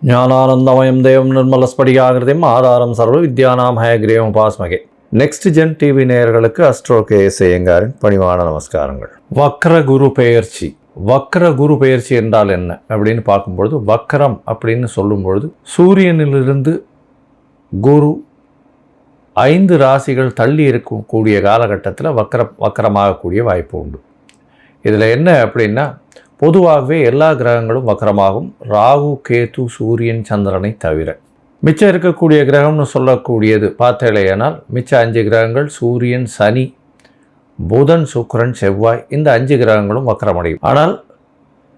ஞானானந்தமயம் தேவம் நிர்மலஸ்படிகாகிருதிம் ஆதாரம் சர்வ வித்யானாம் ஹயக்ரீவம் உபாஸ்மகே. நெக்ஸ்ட் ஜென் டிவி நேயர்களுக்கு அஸ்ட்ரோ கேஎஸ் ஐயங்காரின் பணிவான நமஸ்காரங்கள். வக்ர குரு பெயர்ச்சி. வக்ர குரு பெயர்ச்சி என்றால் என்ன அப்படின்னு பார்க்கும்பொழுது, வக்ரம் அப்படின்னு சொல்லும்பொழுது சூரியனிலிருந்து குரு 5 ராசிகள் தள்ளி இருக்கக்கூடிய காலகட்டத்தில் வக்கரமாகக்கூடிய வாய்ப்பு உண்டு. இதில் என்ன அப்படின்னா, பொதுவாகவே எல்லா கிரகங்களும் வக்கரமாகும், ராகு கேது சூரியன் சந்திரனை தவிர. மிச்சம் இருக்கக்கூடிய கிரகம்னு சொல்லக்கூடியது பார்த்தேலையானால் மிச்சம் 5 கிரகங்கள் சூரியன் சனி புதன் சுக்கிரன் செவ்வாய், இந்த 5 கிரகங்களும் வக்கரமடையும். ஆனால்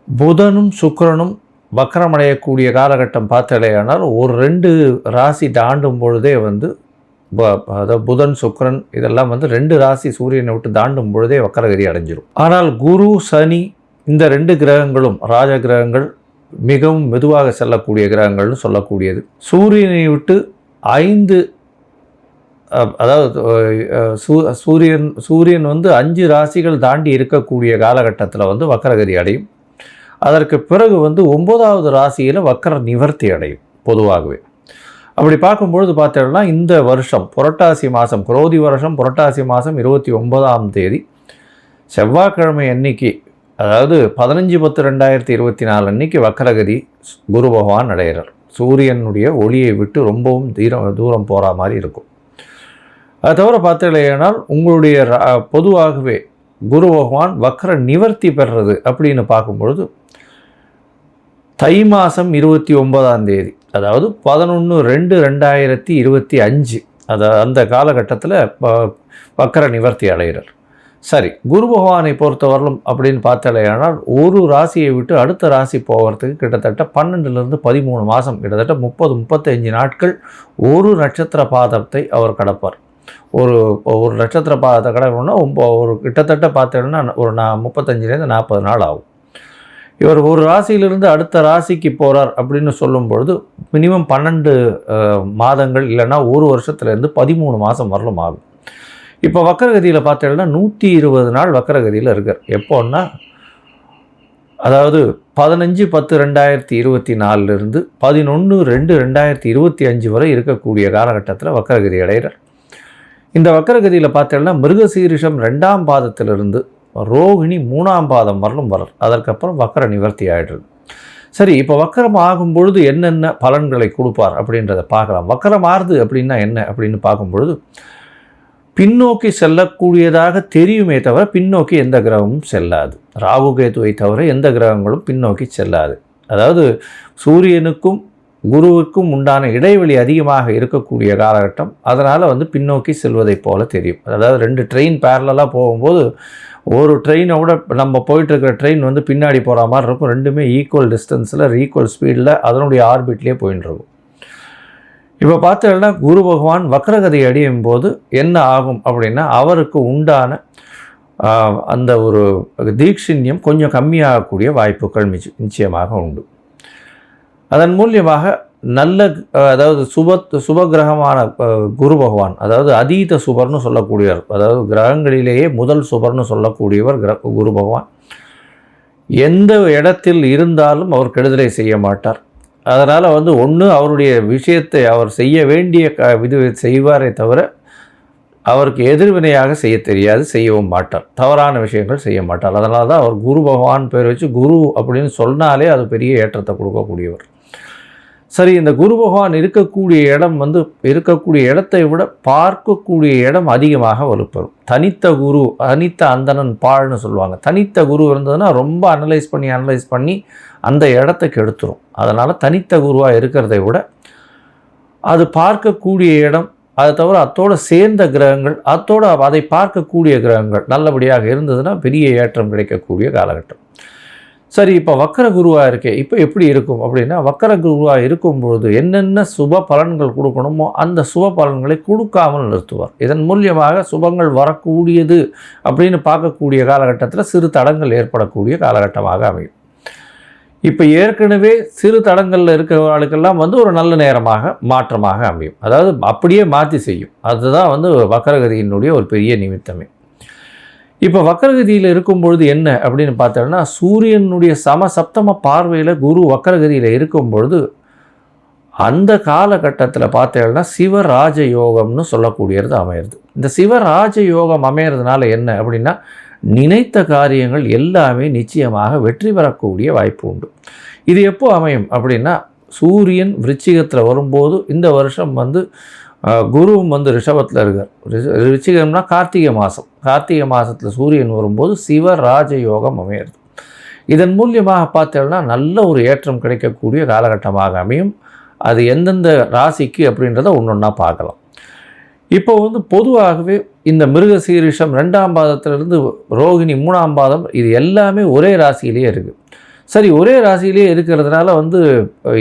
புதனும் சுக்கிரனும் வக்கரமடையக்கூடிய காலகட்டம் பார்த்தேலையானால் ஒரு 2 ராசி தாண்டும் பொழுதே அதாவது புதன் சுக்கிரன் இதெல்லாம் 2 ராசி சூரியனை விட்டு தாண்டும் பொழுதே வக்கரகதி அடைஞ்சிடும். ஆனால் குரு சனி இந்த 2 கிரகங்களும் ராஜ கிரகங்கள், மிகவும் மெதுவாக செல்லக்கூடிய கிரகங்கள்னு சொல்லக்கூடியது. சூரியனை விட்டு 5 அதாவது சூரியன் 5 ராசிகள் தாண்டி இருக்கக்கூடிய காலகட்டத்தில் வக்கரகதி அடையும். அதற்கு பிறகு 9வது ராசியில் வக்கர நிவர்த்தி அடையும். பொதுவாகவே அப்படி பார்க்கும்பொழுது பார்த்தோம்னா, இந்த வருஷம் புரட்டாசி மாதம், குரோதி வருஷம் புரட்டாசி மாதம் 29ஆம் தேதி செவ்வாய்க்கிழமை அன்னைக்கு, அதாவது 15/10/2024 அன்னைக்கு வக்கரகதி குரு பகவான் அடைகிறார். சூரியனுடைய ஒளியை விட்டு ரொம்பவும் தூரம் போகிற மாதிரி இருக்கும். அது தவிர பார்த்தீங்கன்னா, உங்களுடைய பொதுவாகவே குரு பகவான் வக்கர நிவர்த்தி பெறுறது அப்படின்னு பார்க்கும்பொழுது தை மாதம் 29ஆம் தேதி, அதாவது 11/2/2025 அந்த காலகட்டத்தில் வக்கர நிவர்த்தி அடைகிறார். சரி, குரு பகவானை பொறுத்தவரையிலும் அப்படின்னு பார்த்தாலேயானால் ஒரு ராசியை விட்டு அடுத்த ராசி போகிறதுக்கு கிட்டத்தட்ட 12லிருந்து 13 மாதம், கிட்டத்தட்ட 30-35 நாட்கள் ஒரு நட்சத்திர பாதத்தை அவர் கடப்பார். ஒரு நட்சத்திர பாதத்தை கடக்கணும்னா ஒரு கிட்டத்தட்ட பார்த்தீங்கன்னா ஒரு 35லேருந்து 40 நாள் ஆகும். இவர் ஒரு ராசியிலிருந்து அடுத்த ராசிக்கு போகிறார் அப்படின்னு சொல்லும்பொழுது மினிமம் 12 மாதங்கள், இல்லைன்னா ஒரு வருஷத்துலேருந்து 13 மாதம் வரலும் ஆகும். இப்போ வக்கரகதியில் பார்த்தீங்கன்னா 120 நாள் வக்கரகதியில் இருக்கார். எப்போன்னா, அதாவது 15/10/2024 11/2/2025 வரை இருக்கக்கூடிய காலகட்டத்தில் வக்கரகதி அடைகிறார். இந்த வக்கரகதியில் பார்த்தீங்கன்னா மிருகசீரிஷம் 2ஆம் பாதத்திலிருந்து ரோகிணி 3ஆம் பாதம் வரலும் வரார். அதற்கப்புறம் வக்கர நிவர்த்தி ஆகிடுறது. சரி, இப்போ வக்கரம் ஆகும் பொழுது என்னென்ன பலன்களை கொடுப்பார் அப்படின்றத பார்க்கலாம். வக்கரம் ஆறுது அப்படின்னா என்ன அப்படின்னு பார்க்கும்பொழுது, பின்னோக்கி செல்லக்கூடியதாக தெரியுமே தவிர பின்னோக்கி எந்த கிரகமும் செல்லாது. ராகு கேதுவை தவிர எந்த கிரகங்களும் பின்னோக்கி செல்லாது. அதாவது சூரியனுக்கும் குருவுக்கும் உண்டான இடைவெளி அதிகமாக இருக்கக்கூடிய காலகட்டம். அதனால் பின்னோக்கி செல்வதை போல தெரியும். அதாவது 2 ட்ரெயின் பேரலாக போகும்போது ஒரு ட்ரெயினோட நம்ம போயிட்டுருக்கிற ட்ரெயின் பின்னாடி போகிற மாதிரி இருக்கும். ரெண்டுமே ஈக்குவல் டிஸ்டன்ஸில் ஈக்குவல் ஸ்பீடில் அதனுடைய ஆர்பிட்லேயே போயின்னு இருக்கும். இப்போ பார்த்தோம்னா குரு பகவான் வக்கரகதி அடையும் போது என்ன ஆகும் அப்படின்னா, அவருக்கு உண்டான அந்த ஒரு தீட்சிண்யம் கொஞ்சம் கம்மியாகக்கூடிய வாய்ப்புகள் நிச்சயமாக உண்டு. அதன் மூலியமாக நல்ல, அதாவது சுபகிரகமான குரு பகவான், அதாவது அதீத சுபர்னு சொல்லக்கூடியவர், அதாவது கிரகங்களிலேயே முதல் சுபர்னு சொல்லக்கூடியவர் குரு பகவான். எந்த இடத்தில் இருந்தாலும் அவர் கெடுதலை செய்ய மாட்டார். அதனால் ஒன்று அவருடைய விஷயத்தை அவர் செய்ய வேண்டிய இது செய்வாரே தவிர அவருக்கு எதிர்வினையாக செய்ய தெரியாது, செய்யவும் மாட்டார். தவறான விஷயங்கள் செய்ய மாட்டார். அதனால தான் அவர் குரு பகவான் பேர் வச்சு குரு அப்படின்னு சொன்னாலே அது பெரிய ஏற்றத்தை கொடுக்கக்கூடியவர். சரி, இந்த குரு பகவான் இருக்கக்கூடிய இடம் இருக்கக்கூடிய இடத்தை விட பார்க்கக்கூடிய இடம் அதிகமாக வலுப்பெறும். தனித்த குரு, தனித்த அந்தணன் பாழ்னு சொல்லுவாங்க. தனித்த குரு இருந்ததுன்னா ரொம்ப அனலைஸ் பண்ணி அந்த இடத்துக்கு எடுத்துரும். அதனால் தனித்த குருவாக இருக்கிறதை விட அது பார்க்கக்கூடிய இடம், அதை தவிர அத்தோடு சேர்ந்த கிரகங்கள், அதை பார்க்கக்கூடிய கிரகங்கள் நல்லபடியாக இருந்ததுன்னா பெரிய ஏற்றம் கிடைக்கக்கூடிய காலகட்டம். சரி, இப்போ வக்கர குருவாக இருக்கே, இப்போ எப்படி இருக்கும் அப்படின்னா, வக்கர குருவாக இருக்கும்பொழுது என்னென்ன சுப பலன்கள் கொடுக்கணுமோ அந்த சுப பலன்களை கொடுக்காமல் நிறுத்துவார். இதன் மூலியமாக சுபங்கள் வரக்கூடியது அப்படின்னு பார்க்கக்கூடிய காலகட்டத்தில் சிறு தடங்கள் ஏற்படக்கூடிய காலகட்டமாக அமையும். இப்போ ஏற்கனவே சிறு தடங்களில் இருக்கிறவர்களுக்கெல்லாம் ஒரு நல்ல நேரமாக மாற்றமாக அமையும். அதாவது அப்படியே மாற்றி செய்யும். அதுதான் வக்கரகதியினுடைய ஒரு பெரிய நிமித்தமே. இப்போ வக்கரகதியில் இருக்கும்பொழுது என்ன அப்படின்னு பார்த்தோம்னா, சூரியனுடைய சப்தம பார்வையில் குரு வக்கரகதியில் இருக்கும்பொழுது அந்த காலகட்டத்தில் பார்த்தீங்கன்னா சிவராஜ யோகம்னு சொல்லக்கூடியது அமையிறது. இந்த சிவராஜ யோகம் அமையிறதுனால என்ன அப்படின்னா, நினைத்த காரியங்கள் எல்லாமே நிச்சயமாக வெற்றி பெறக்கூடிய வாய்ப்பு உண்டு. இது எப்போ அமையும் அப்படின்னா, சூரியன் விருச்சிகத்தில் வரும்போது இந்த வருஷம் குருவும் ரிஷபத்தில் இருக்கார். விருச்சிகம்னா கார்த்திகை மாதம். கார்த்திகை மாதத்தில் சூரியன் வரும்போது சிவராஜ யோகம் அமையிறது. இதன் மூலியமாக பார்த்தோம்னா நல்ல ஒரு ஏற்றம் கிடைக்கக்கூடிய காலகட்டமாக அமையும். அது எந்தெந்த ராசிக்கு அப்படின்றத ஒன்றொன்னா பார்க்கலாம். இப்போ பொதுவாகவே இந்த மிருகசீரிஷம் 2ஆம் பாதத்திலிருந்து ரோகிணி 3ஆம் பாதம் இது எல்லாமே ஒரே ராசியிலேயே இருக்குது. சரி, ஒரே ராசியிலே இருக்கிறதுனால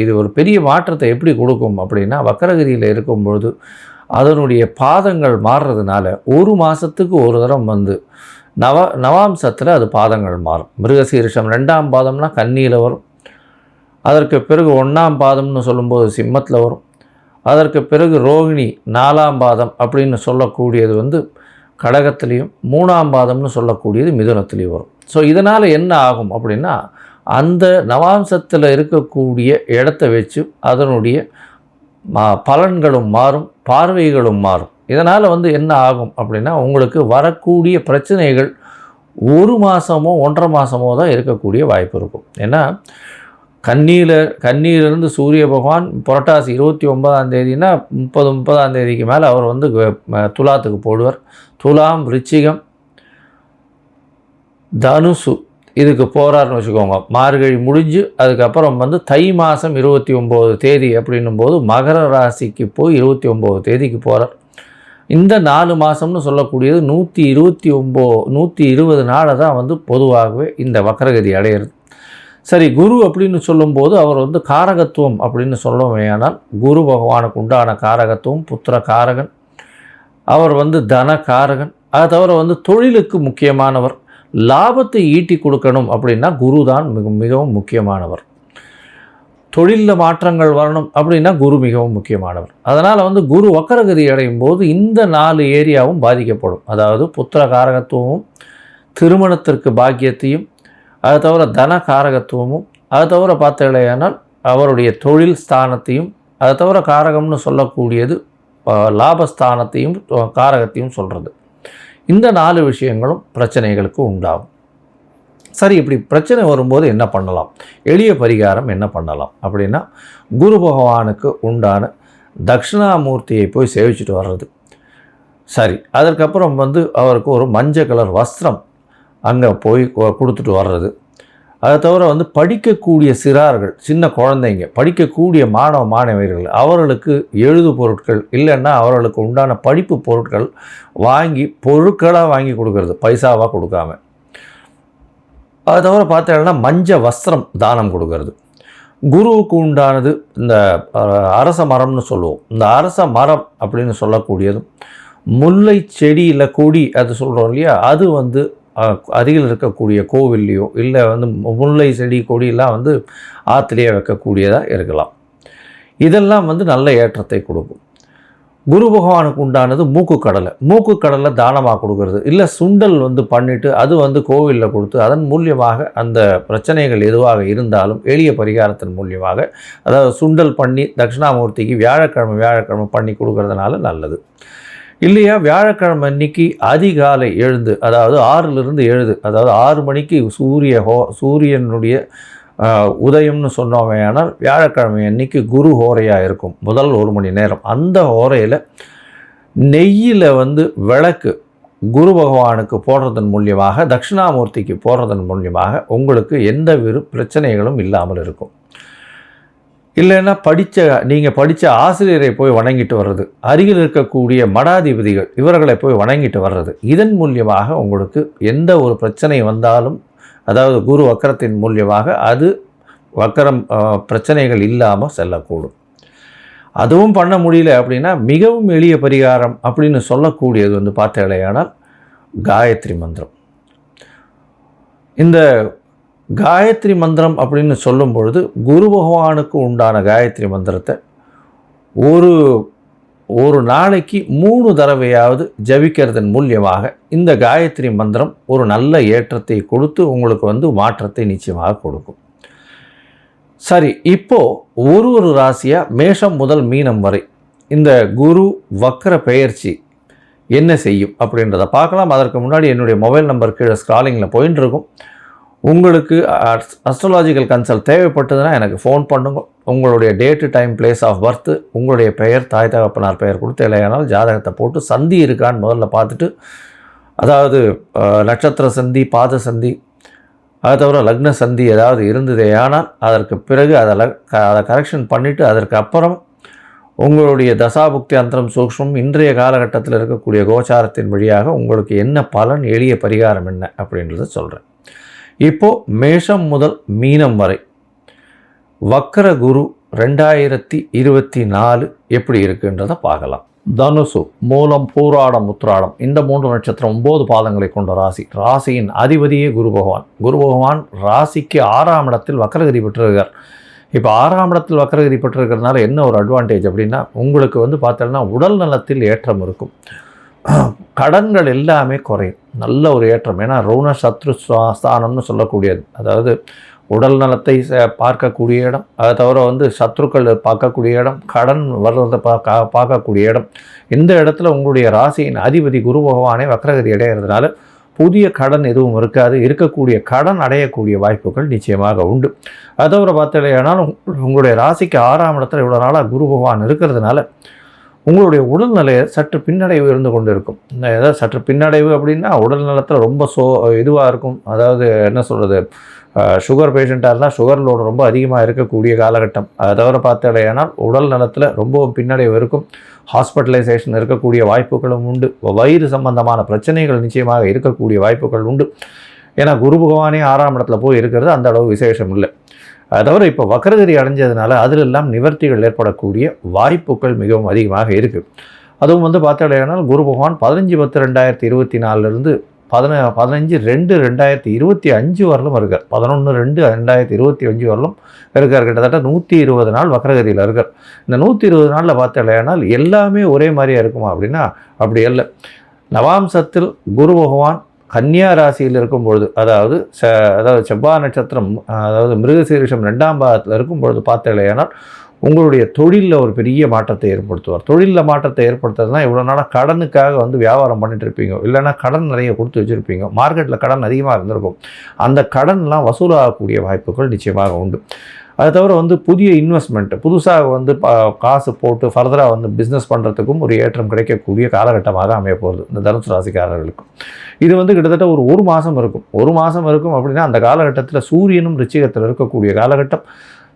இது ஒரு பெரிய மாற்றத்தை எப்படி கொடுக்கும் அப்படின்னா, வக்கரகதியில் இருக்கும்பொழுது அதனுடைய பாதங்கள் மாறுறதுனால ஒரு மாதத்துக்கு ஒரு தரம் நவாம்சத்தில் அது பாதங்கள் மாறும். மிருகசீரிஷம் 2ஆம் பாதம்னா கன்னியில் வரும். அதற்கு பிறகு 1ஆம் பாதம்னு சொல்லும்போது சிம்மத்தில் வரும். அதற்கு பிறகு ரோகிணி 4ஆம் பாதம் அப்படின்னு சொல்லக்கூடியது கடகத்திலையும், 3ஆம் பாதம்னு சொல்லக்கூடியது மிதுனத்திலையும் வரும். ஸோ இதனால் என்ன ஆகும் அப்படின்னா, அந்த நவாம்சத்தில் இருக்கக்கூடிய இடத்த வச்சு அதனுடைய பலன்களும் மாறும், பார்வைகளும் மாறும். இதனால் என்ன ஆகும் அப்படின்னா, உங்களுக்கு வரக்கூடிய பிரச்சனைகள் ஒரு மாதமோ 1.5 மாதமோ தான் இருக்கக்கூடிய வாய்ப்பு இருக்கும். ஏன்னா கன்னியிலிருந்து சூரிய பகவான் புரட்டாசி 29ஆம் தேதினா 30ஆம் தேதிக்கு மேலே அவர் துலாத்துக்கு போடுவார். துலாம், விருச்சிகம், தனுசு இதுக்கு போகிறாருன்னு வச்சுக்கோங்க. மார்கழி முடிஞ்சு அதுக்கப்புறம் தை மாதம் 29 தேதி அப்படின்னும் போது மகர ராசிக்கு போய் 29 தேதிக்கு போகிறார். இந்த 4 மாதம்னு சொல்லக்கூடியது 120 நாளை தான் பொதுவாகவே இந்த வக்கரகதி அடையிறது. சரி, குரு அப்படின்னு சொல்லும்போது அவர் காரகத்துவம் அப்படின்னு சொல்லுவேனால், குரு பகவானுக்கு உண்டான காரகத்துவம் புத்திர காரகன். அவர் தன காரகன். அதை தவிர தொழிலுக்கு முக்கியமானவர். லாபத்தை ஈட்டி கொடுக்கணும் அப்படின்னா குரு தான் மிகவும் முக்கியமானவர். தொழிலில் மாற்றங்கள் வரணும் அப்படின்னா குரு மிகவும் முக்கியமானவர். அதனால் குரு வக்கரகதி அடையும் போது இந்த 4 ஏரியாவும் பாதிக்கப்படும். அதாவது புத்திர காரகத்துவமும், திருமணத்திற்கு பாக்கியத்தையும், அதை தவிர தன காரகத்துவமும், அதை தவிர பார்த்தீங்களேனால் அவருடைய தொழில் ஸ்தானத்தையும், அதை தவிர காரகம்னு சொல்லக்கூடியது லாபஸ்தானத்தையும் காரகத்தையும் சொல்கிறது. இந்த 4 விஷயங்களும் பிரச்சனைகளுக்கு உண்டாகும். சரி, இப்படி பிரச்சனை வரும்போது என்ன பண்ணலாம்? எளிய பரிகாரம் என்ன பண்ணலாம் அப்படின்னா, குரு பகவானுக்கு உண்டான தட்சிணாமூர்த்தியை போய் சேவிச்சுட்டு வர்றது. சரி, அதற்கப்புறம் அவருக்கு ஒரு மஞ்சள் கலர் வஸ்திரம் அங்கே போய் கொடுத்துட்டு வர்றது. அதை தவிர படிக்கக்கூடிய சிறார்கள், சின்ன குழந்தைங்க, படிக்கக்கூடிய மாணவர்கள் அவர்களுக்கு எழுது பொருட்கள் இல்லைன்னா அவர்களுக்கு உண்டான படிப்பு பொருட்கள் பொருட்களாக வாங்கி கொடுக்கறது, பைசாவாக கொடுக்காம. அதை தவிர பார்த்தீங்கன்னா மஞ்சள் வஸ்திரம் தானம் கொடுக்கறது. குருவுக்கு உண்டானது இந்த அரச மரம்னு சொல்லுவோம். இந்த அரச மரம் அப்படின்னு சொல்லக்கூடியதும் முல்லை செடி இல்லை கொடி அது சொல்கிறோம் இல்லையா, அது அருகில் இருக்கக்கூடிய கோவில்லையோ இல்லை முல்லை செடி கொடியெல்லாம் ஆற்றுலையே வைக்கக்கூடியதாக இருக்கலாம். இதெல்லாம் நல்ல ஏற்றத்தை கொடுக்கும். குரு பகவானுக்கு உண்டானது மூக்குக்கடலை தானமாக கொடுக்கறது. இல்லை சுண்டல் பண்ணிவிட்டு அது கோவிலில் கொடுத்து அதன் மூலியமாக அந்த பிரச்சனைகள் எதுவாக இருந்தாலும் எளிய பரிகாரத்தின் மூலியமாக, அதாவது சுண்டல் பண்ணி தட்சிணாமூர்த்திக்கு வியாழக்கிழமை பண்ணி கொடுக்கறதுனால நல்லது. இல்லையா, வியாழக்கிழமை அன்னைக்கு அதிகாலை எழுந்து, அதாவது 6லிருந்து 7, அதாவது 6 மணிக்கு சூரியனுடைய உதயம்னு சொன்னோமே. ஆனால் வியாழக்கிழமை அன்னைக்கு குரு ஹோரையாக இருக்கும். முதல் 1 மணி நேரம் அந்த ஹோரையில் நெய்யில் விளக்கு குரு பகவானுக்கு போடுறதன் மூலியமாக, தட்சிணாமூர்த்திக்கு போடுறதன் மூலியமாக உங்களுக்கு எந்த பிரச்சனைகளும் இல்லாமல் இருக்கும். இல்லைன்னா நீங்கள் படித்த ஆசிரியரை போய் வணங்கிட்டு வர்றது, அருகில் இருக்கக்கூடிய மடாதிபதிகள் இவர்களை போய் வணங்கிட்டு வர்றது, இதன் மூலியமாக உங்களுக்கு எந்த ஒரு பிரச்சனை வந்தாலும், அதாவது குரு வக்கரத்தின் மூலியமாக அது வக்கரம் பிரச்சனைகள் இல்லாமல் செல்லக்கூடும். அதுவும் பண்ண முடியல அப்படின்னா மிகவும் எளிய பரிகாரம் அப்படின்னு சொல்லக்கூடியது பார்த்தேலையானால் காயத்ரி மந்திரம். இந்த காயத்ரி மந்திரம் அப்படின்னு சொல்லும் பொழுது குரு பகவானுக்கு உண்டான காயத்ரி மந்திரத்தை ஒரு நாளைக்கு 3 தடவையாவது ஜபிக்கிறதன் மூலியமாக இந்த காயத்ரி மந்திரம் ஒரு நல்ல ஏற்றத்தை கொடுத்து உங்களுக்கு மாற்றத்தை நிச்சயமாக கொடுக்கும். சரி, இப்போது ஒரு ராசியாக மேஷம் முதல் மீனம் வரை இந்த குரு வக்ர பெயர்ச்சி என்ன செய்யும் அப்படின்றத பார்க்கலாம். அதற்கு முன்னாடி என்னுடைய மொபைல் நம்பர் கீழே ஸ்க்ராலிங்கில் போயின்னு இருக்கும். உங்களுக்கு அஸ்ட்ராலாஜிக்கல் கன்சல்ட் தேவைப்பட்டதுன்னா எனக்கு ஃபோன் பண்ணுங்க. உங்களுடைய date, time, place of birth, உங்களுடைய பெயர், தாய் தகப்பனார் பெயர் கொடுத்து இல்லையானால் ஜாதகத்தை போட்டு சந்தி இருக்கான்னு முதல்ல பார்த்துட்டு, அதாவது நட்சத்திர சந்தி, பாத சந்தி, அதை தவிர லக்ன சந்தி ஏதாவது இருந்ததே ஆனால் அதற்கு பிறகு அதை கரெக்ஷன் பண்ணிவிட்டு அதற்கு அப்புறம் உங்களுடைய தசாபுக்தி அந்தரம் சூக்ஷ்மம் இன்றைய காலகட்டத்தில் இருக்கக்கூடிய கோச்சாரத்தின் வழியாக உங்களுக்கு என்ன பலன், எளிய பரிகாரம் என்ன அப்படின்றத சொல்கிறேன். இப்போது மேஷம் முதல் மீனம் வரை வக்ர குரு 2024 எப்படி இருக்குன்றதை பார்க்கலாம். தனுசு, மூலம், பூராடம், உத்திராடம் இந்த 3 நட்சத்திரம் 9 பாதங்களை கொண்ட ராசி. ராசியின் அதிபதியே குரு பகவான். குரு பகவான் ராசிக்கு 6ஆம் இடத்தில் வக்ரகதி பெற்றிருக்கார். இப்போ 6ஆம் இடத்தில் வக்ரகதி பெற்றிருக்கிறதுனால என்ன ஒரு அட்வான்டேஜ் அப்படின்னா, உங்களுக்கு பார்த்தோன்னா உடல் நலத்தில் ஏற்றம் இருக்கும். கடன்கள் எல்லாமே குறையும். நல்ல ஒரு ஏற்றம். ஏன்னா ருண சத்ரு ஸ்தானம்னு சொல்லக்கூடியது. அதாவது உடல் நலத்தை பார்க்கக்கூடிய இடம், அதை தவிர சத்ருக்கள் பார்க்கக்கூடிய இடம், கடன் வர்றதை பார்க்கக்கூடிய இடம். இந்த இடத்துல உங்களுடைய ராசியின் அதிபதி குரு பகவானே வக்ரகதி அடைகிறதுனால புதிய கடன் எதுவும் இருக்காது. இருக்கக்கூடிய கடன் அடையக்கூடிய வாய்ப்புகள் நிச்சயமாக உண்டு. அதை தவிர பார்த்தீங்கன்னா உங்களுடைய ராசிக்கு 6ஆம் இடத்துல இவ்வளோ நாளாக குரு பகவான் இருக்கிறதுனால உங்களுடைய உடல்நிலையை சற்று பின்னடைவு இருந்து கொண்டு இருக்கும். ஏதாவது சற்று பின்னடைவு அப்படின்னா உடல் நலத்தில் ரொம்ப இதுவாக இருக்கும். அதாவது என்ன சொல்கிறது, சுகர் பேஷண்ட்டாக இருந்தால் சுகர் லோடு ரொம்ப அதிகமாக இருக்கக்கூடிய காலகட்டம். அதை தவிர பார்த்தீங்கன்னா உடல் நலத்தில் ரொம்பவும் பின்னடைவு இருக்கும். ஹாஸ்பிட்டலைசேஷன் இருக்கக்கூடிய வாய்ப்புகளும் உண்டு. வயிறு சம்பந்தமான பிரச்சனைகள் நிச்சயமாக இருக்கக்கூடிய வாய்ப்புகள் உண்டு. ஏன்னா குரு பகவானே 6ஆம் இடத்துல போய் இருக்கிறது அந்த அளவு விசேஷம் இல்லை. அதை தவிர இப்போ வக்ரகதி அடைஞ்சதுனால அதிலெல்லாம் நிவர்த்திகள் ஏற்படக்கூடிய வாய்ப்புகள் மிகவும் அதிகமாக இருக்குது. அதுவும் பார்த்தீங்கன்னா குரு பகவான் 15/10/2024 15/2/2025 வரலும் இருக்கார். 11/2/2025 வரலும் இருக்கார். கிட்டத்தட்ட 120 நாள் வக்ரகதியில் இருக்கார். இந்த 120 நாளில் பார்த்தீங்கன்னா எல்லாமே ஒரே மாதிரியாக இருக்குமா அப்படின்னா அப்படி இல்லை. நவாம்சத்தில் குரு பகவான் கன்னியா ராசியில் இருக்கும்பொழுது, அதாவது செவ்வாய் நட்சத்திரம், அதாவது மிருகசீரிஷம் 2ஆம் பாதத்தில் இருக்கும்பொழுது பார்த்தீங்கன்னா உங்களுடைய தொழிலில் ஒரு பெரிய மாற்றத்தை ஏற்படுத்துவார். தொழிலில் மாற்றத்தை ஏற்படுத்துறதுனா இவ்வளோ நாளாக கடனுக்காக வியாபாரம் பண்ணிட்டு இருப்பீங்க, இல்லைன்னா கடன் நிறைய கொடுத்து வச்சுருப்பீங்க, மார்க்கெட்டில் கடன் அதிகமாக இருந்திருக்கும். அந்த கடன்லாம் வசூலாகக்கூடிய வாய்ப்புகள் நிச்சயமாக உண்டு. அதை தவிர புதிய இன்வெஸ்ட்மெண்ட்டு, புதுசாக காசு போட்டு ஃபர்தராக பிஸ்னஸ் பண்ணுறதுக்கும் ஒரு ஏற்றம் கிடைக்கக்கூடிய காலகட்டமாக அமைய போகுது இந்த தனுசு ராசிக்காரர்களுக்கும். இது கிட்டத்தட்ட ஒரு மாதம் இருக்கும். ஒரு மாதம் இருக்கும் அப்படின்னா அந்த காலகட்டத்தில் சூரியனும் ரிச்சிகத்தில் இருக்கக்கூடிய காலகட்டம்.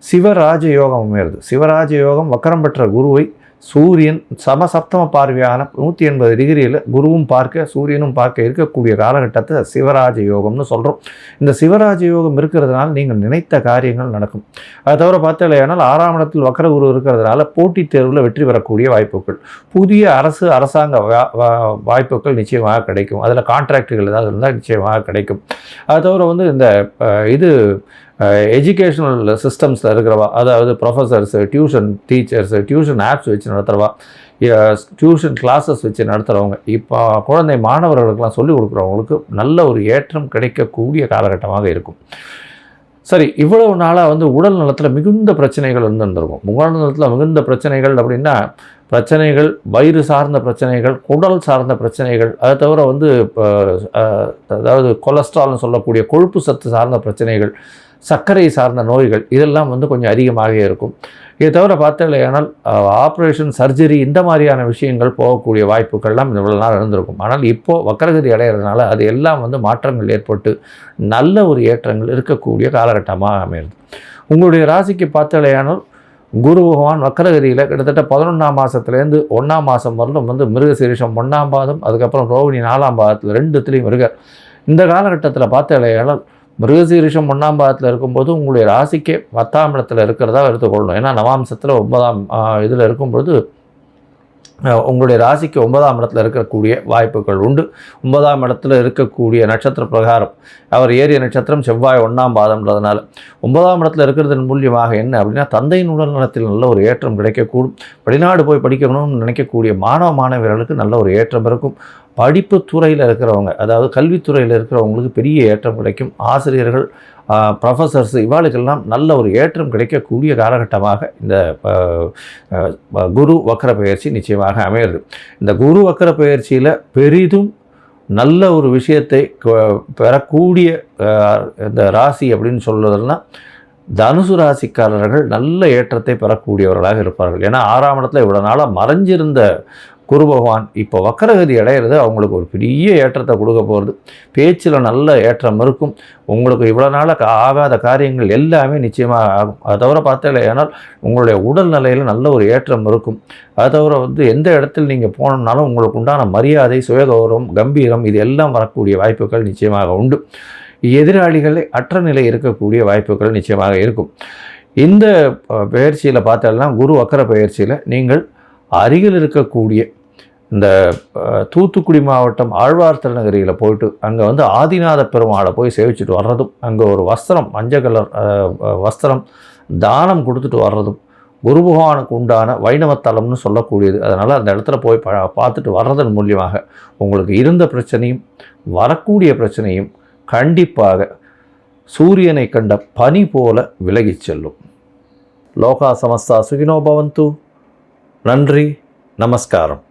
சிவராஜ யோகம் அமையிறது. சிவராஜ யோகம் வக்கரம் பெற்ற குருவை சூரியன் சமசப்தம பார்வையான 180 டிகிரியில் குருவும் பார்க்க சூரியனும் பார்க்க இருக்கக்கூடிய காலகட்டத்தை சிவராஜ யோகம்னு சொல்கிறோம். இந்த சிவராஜ யோகம் இருக்கிறதுனால நீங்கள் நினைத்த காரியங்கள் நடக்கும். அதை தவிர பார்த்தீங்கன்னா 6ஆம் இடத்தில் வக்கர குரு இருக்கிறதுனால போட்டித் தேர்வில் வெற்றி பெறக்கூடிய வாய்ப்புகள், புதிய அரசாங்க வாய்ப்புகள் நிச்சயமாக கிடைக்கும். அதில் கான்ட்ராக்டுகள் ஏதாவது இருந்தால் நிச்சயமாக கிடைக்கும். அதை தவிர இந்த இது எஜுகேஷ்னல் சிஸ்டம்ஸில் இருக்கிறவா, அதாவது professors, tuition teachers, tuition apps வச்சு நடத்துகிறவா, டியூஷன் கிளாஸஸ் வச்சு நடத்துகிறவங்க, இப்போ குழந்தை மாணவர்களுக்கெல்லாம் சொல்லிக் கொடுக்குறவங்களுக்கு நல்ல ஒரு ஏற்றம் கிடைக்கக்கூடிய காலகட்டமாக இருக்கும். சரி, இவ்வளவு நாளாக உடல் நலத்தில் மிகுந்த பிரச்சனைகள் இருந்திருக்கும். உடல் நலத்தில் மிகுந்த பிரச்சனைகள் அப்படின்னா பிரச்சனைகள், வயிறு சார்ந்த பிரச்சனைகள், குடல் சார்ந்த பிரச்சனைகள், அதை தவிர அதாவது கொலஸ்ட்ரால்னு சொல்லக்கூடிய கொழுப்பு சத்து சார்ந்த பிரச்சனைகள், சர்க்கரை சார்ந்த நோய்கள் இதெல்லாம் கொஞ்சம் அதிகமாக இருக்கும். இதை தவிர பார்த்தீங்கன்னா ஆப்ரேஷன், சர்ஜரி இந்த மாதிரியான விஷயங்கள் போகக்கூடிய வாய்ப்புகள்லாம் இவ்வளோ நாள் இருந்திருக்கும். ஆனால் இப்போது வக்ரகதி அடைகிறதுனால அது எல்லாம் மாற்றங்கள் ஏற்பட்டு நல்ல ஒரு ஏற்றங்கள் இருக்கக்கூடிய காலகட்டமாக அமைகிறது. உங்களுடைய ராசிக்கு பார்த்தீங்கன்னா குரு பகவான் வக்ரகதியில் கிட்டத்தட்ட 11ஆம் மாதத்துலேருந்து 1ஆம் மாதம் வரலும் மிருகசீரிஷம் 1ஆம் பாதம், அதுக்கப்புறம் ரோகிணி 4ஆம் பாதத்தில் 2த்துலேயும் இருக்கார். இந்த காலகட்டத்தில் பார்த்தீங்கன்னா மிருகசீரிஷம் 1ஆம் பாதத்தில் இருக்கும்போது உங்களுடைய ராசிக்கே 10ஆம் இடத்துல இருக்கிறதா எடுத்துக்கொள்ளணும். ஏன்னா நவாம்சத்தில் 9ஆம் இதில் இருக்கும்பொழுது உங்களுடைய ராசிக்கு 9ஆம் இடத்துல இருக்கக்கூடிய வாய்ப்புகள் உண்டு. 9ஆம் இடத்துல இருக்கக்கூடிய நட்சத்திர பிரகாரம் அவர் ஏரிய நட்சத்திரம் செவ்வாய் 1ஆம் பாதம்ன்றதுனால 9ஆம் இடத்துல இருக்கிறதன் மூலியமாக என்ன அப்படின்னா தந்தையின் உடல் நலத்தில் நல்ல ஒரு ஏற்றம் கிடைக்கக்கூடும். வெளிநாடு போய் படிக்கணும்னு நினைக்கக்கூடிய மாணவர்களுக்கு நல்ல ஒரு ஏற்றம் இருக்கும். படிப்பு துறையில் இருக்கிறவங்க, அதாவது கல்வித்துறையில் இருக்கிறவங்களுக்கு பெரிய ஏற்றம் கிடைக்கும். ஆசிரியர்கள், ப்ரொஃபஸர்ஸ் இவாளுக்கெல்லாம் நல்ல ஒரு ஏற்றம் கிடைக்கக்கூடிய காலகட்டமாக இந்த குரு வக்ர பெயர்ச்சி நிச்சயமாக அமையிறது. இந்த குரு வக்ர பெயர்ச்சியில் பெரிதும் நல்ல ஒரு விஷயத்தை பெறக்கூடிய இந்த ராசி அப்படின்னு சொல்வதுன்னா தனுசு ராசிக்காரர்கள் நல்ல ஏற்றத்தை பெறக்கூடியவர்களாக இருப்பார்கள். ஏன்னா 6ஆம் இடத்துல இவ்வளோ நாளாக மறைஞ்சிருந்த குரு பகவான் இப்போ வக்கரகதி அடையிறது அவங்களுக்கு ஒரு பெரிய ஏற்றத்தை கொடுக்க போகிறது. பேச்சில் நல்ல ஏற்றம் இருக்கும். உங்களுக்கு இவ்வளோ நாளாக ஆகாத காரியங்கள் எல்லாமே நிச்சயமாக ஆகும். அதை தவிர பார்த்தா ஏன்னால் உங்களுடைய உடல் நிலையில் நல்ல ஒரு ஏற்றம் இருக்கும். அதை தவிர எந்த இடத்தில் நீங்கள் போனோம்னாலும் உங்களுக்கு உண்டான மரியாதை, சுயகௌரவம், கம்பீரம் இது எல்லாம் வரக்கூடிய வாய்ப்புகள் நிச்சயமாக உண்டு. எதிராளிகளை அற்ற நிலை இருக்கக்கூடிய வாய்ப்புகள் நிச்சயமாக இருக்கும். இந்த பயிற்சியில் பார்த்தோம்னா குரு வக்கர பயிற்சியில் நீங்கள் அருகில் இருக்கக்கூடிய இந்த தூத்துக்குடி மாவட்டம் ஆழ்வார் திருநகரியில் போயிட்டு அங்கே ஆதிநாத பெருமாளை போய் சேவிச்சுட்டு வர்றதும், அங்கே ஒரு வஸ்திரம், மஞ்சள் கலர் வஸ்திரம் தானம் கொடுத்துட்டு வர்றதும் குரு பகவானுக்கு உண்டான வைணவத்தலம்னு சொல்லக்கூடியது. அதனால் அந்த இடத்துல போய் பார்த்துட்டு வர்றதன் மூலியமாக உங்களுக்கு இருந்த பிரச்சனையும் வரக்கூடிய பிரச்சனையும் கண்டிப்பாக சூரியனை கண்ட பனி போல விலகிச் செல்லும். லோகா சமஸ்தா சுகினோ பவந்து. நன்றி, நமஸ்காரம்.